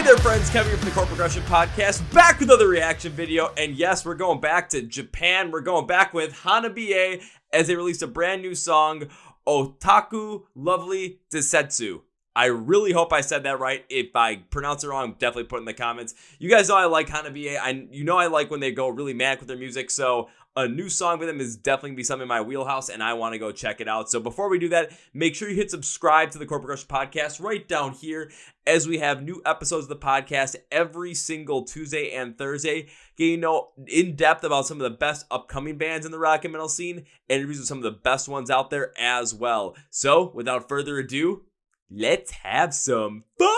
there friends, Kevin here from the Chord Progression Podcast, back with another reaction video, and yes, we're going back to Japan. We're going back with Hanabie as they released a brand new song, OTAKU Lovely Densetsu. I really hope I said that right. If I pronounce it wrong, definitely put it in the comments. You guys know I like Hanabie. I like when they go really manic with their music, so a new song with them is definitely going to be something in my wheelhouse, and I want to go check it out. So before we do that, make sure you hit subscribe to the Chord Progression Podcast right down here, as we have new episodes of the podcast every single Tuesday and Thursday, getting in depth about some of the best upcoming bands in the rock and metal scene, and interviews with some of the best ones out there as well. So without further ado, let's have some fun!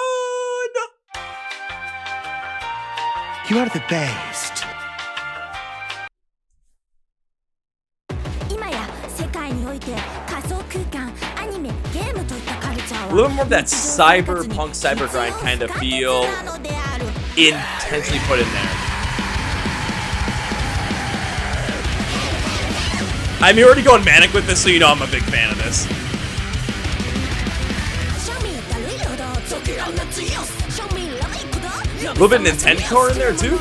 You are the best. A little more of that cyberpunk, cybergrind kind of feel intensely put in there. I'm already going manic with this, so you know I'm a big fan of this. A little bit of Nintendo in there too.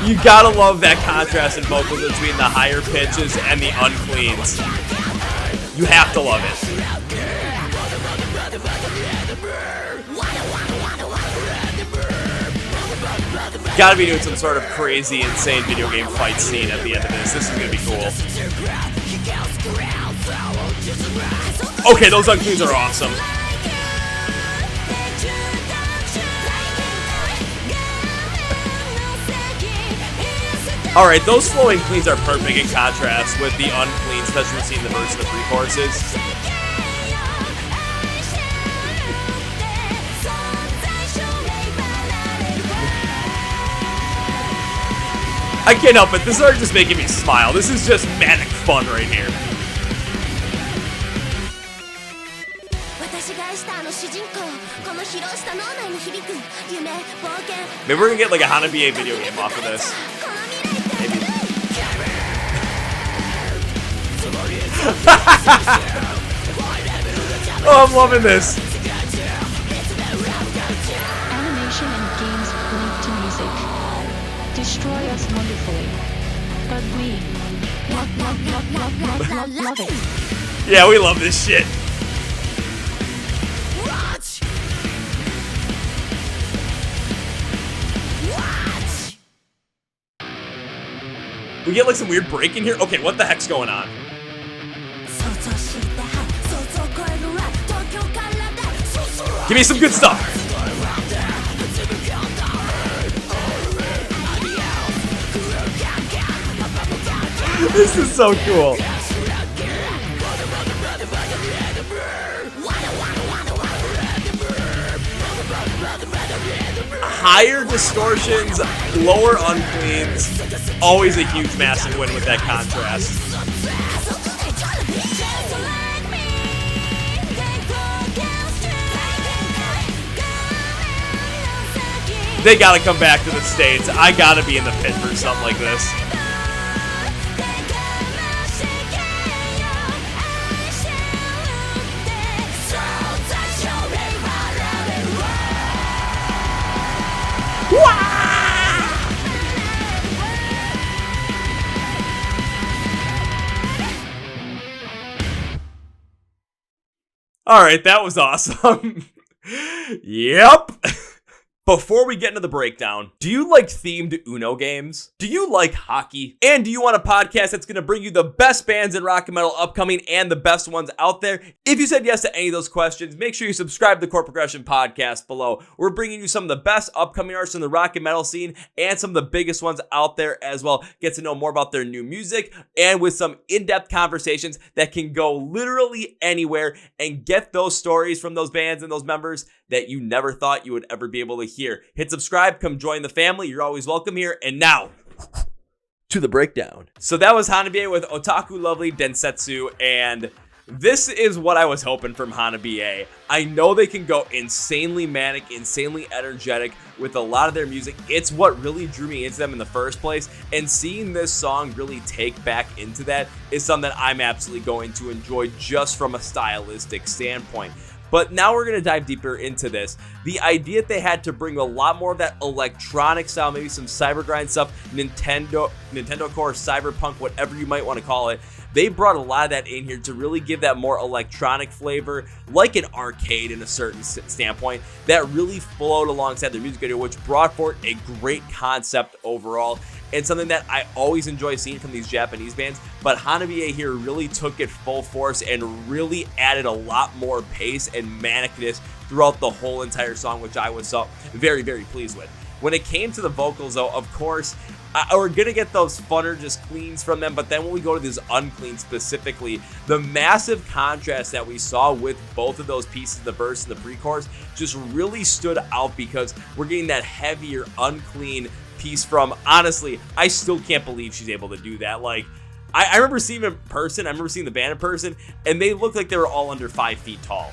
You gotta love that contrast in vocals between the higher pitches and the uncleans. You have to love it. Gotta be doing some sort of crazy, insane video game fight scene at the end of this. This is gonna be cool. Okay, those uncleans are awesome. Alright, those flowing cleans are perfect in contrast with the uncleans, especially when seeing the verse of the pre-choruses. I can't help it, this is just making me smile. This is just manic fun right here. Maybe we're gonna get like a Hanabie video game off of this. Maybe. Oh, I'm loving this. Animation and games linked to music destroy us wonderfully, but we love it. Yeah, we love this shit. We get like some weird break in here. Okay, what the heck's going on? Give me some good stuff. This is so cool. Higher distortions, lower uncleans. Always a huge, massive win with that contrast. They gotta come back to the States. I gotta be in the pit for something like this. Alright, that was awesome. Yep. Before we get into the breakdown, do you like themed Uno games? Do you like hockey? And do you want a podcast that's going to bring you the best bands in rock and metal upcoming and the best ones out there? If you said yes to any of those questions, make sure you subscribe to the Chord Progression Podcast below. We're bringing you some of the best upcoming artists in the rock and metal scene and some of the biggest ones out there as well. Get to know more about their new music and with some in-depth conversations that can go literally anywhere and get those stories from those bands and those members that you never thought you would ever be able to hear. Hit subscribe, come join the family. You're always welcome here. And now, to the breakdown. So that was Hanabie with OTAKU Lovely Densetsu, and This is what I was hoping from Hanabie. I know they can go insanely manic, insanely energetic with a lot of their music. It's what really drew me into them in the first place, and seeing this song really take back into that is something that I'm absolutely going to enjoy just from a stylistic standpoint. But now we're going to dive deeper into this. The idea that they had to bring a lot more of that electronic style, maybe some cybergrind stuff, Nintendo core, cyberpunk, whatever you might want to call it. They brought a lot of that in here to really give that more electronic flavor, like an arcade in a certain standpoint, that really flowed alongside their music video, which brought forth a great concept overall, and something that I always enjoy seeing from these Japanese bands. But Hanabie here really took it full force and really added a lot more pace and manicness throughout the whole entire song, which I was so very, very pleased with. When it came to the vocals, though, of course, we're going to get those funner just cleans from them, but then when we go to this unclean specifically, the massive contrast that we saw with both of those pieces, the verse and the pre-chorus, just really stood out because we're getting that heavier, unclean piece from, honestly, I still can't believe she's able to do that. Like, I remember seeing them in person, I remember seeing the band in person, and they looked like they were all under 5 feet tall.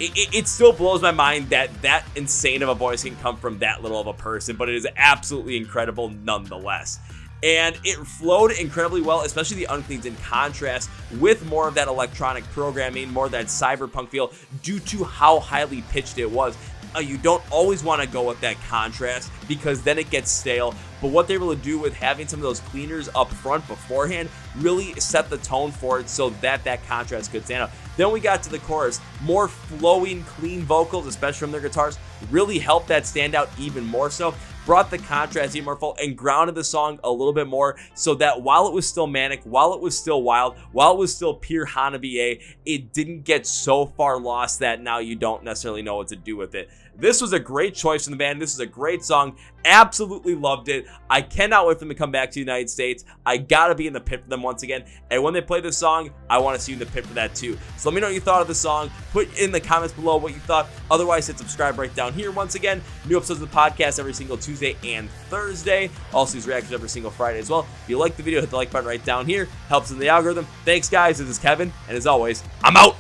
It still blows my mind that that insane of a voice can come from that little of a person, but it is absolutely incredible nonetheless. And it flowed incredibly well, especially the uncleans in contrast with more of that electronic programming, more of that cyberpunk feel due to how highly pitched it was. You don't always want to go with that contrast because then it gets stale, but what they were able to do with having some of those cleaners up front beforehand really set the tone for it so that that contrast could stand out. Then we got to the chorus, more flowing, clean vocals, especially from their guitars, really helped that stand out even more so, brought the contrast even more full, and grounded the song a little bit more so that while it was still manic, while it was still wild, while it was still pure Hanabie, it didn't get so far lost that now you don't necessarily know what to do with it. This was a great choice from the band. This is a great song. Absolutely loved it. I cannot wait for them to come back to the United States. I gotta be in the pit for them once again. And when they play this song, I want to see you in the pit for that too. So let me know what you thought of the song. Put in the comments below what you thought. Otherwise, hit subscribe right down here. Once again, new episodes of the podcast every single Tuesday and Thursday. Also, these reactions every single Friday as well. If you like the video, hit the like button right down here. Helps in the algorithm. Thanks, guys. This is Kevin. And as always, I'm out.